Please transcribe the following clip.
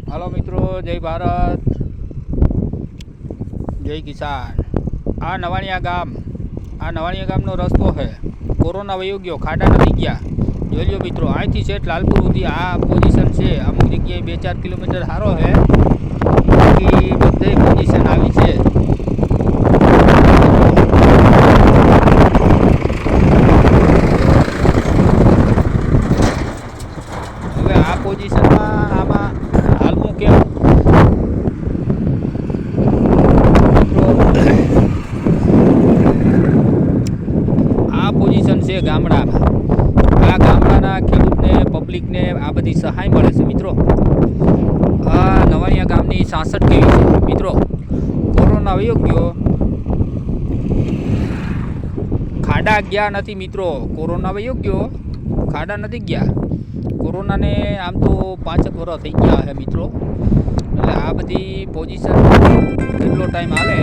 હાલો મિત્રો, જય ભારત, જય કિસાન. આ નવાણિયા ગામનો રસ્તો છે. કોરોના વયો ગયો, ખાડા નથી ગયા. જોઈ લો મિત્રો, અહીંથી શેઠ લાલપુર સુધી આ પોઝિશન છે. અમુક જગ્યાએ 2-4 કિલોમીટર સારો છે, બાકી બધી પોઝિશન આવી છે. હવે આ પોઝિશનમાં આમાં હાલવું કેમ? આ પોઝિશન છે ગામડામાં. આ ગામડાના ખેડૂતને, પબ્લિકને આ બધી સહાય મળે છે મિત્રો. આ નવાણિયા ગામની 66 કેવી છે મિત્રો. કોરોના વયો ગયો, ખાડા ગયા નથી મિત્રો. કોરોના વયો ગયો, ખાડા નથી ગયા. કોરોનાને આમ તો 5 વર્ષ થઈ ગયા છે મિત્રો. એટલે આ બધી પોઝિશન કેટલો ટાઈમ હાલે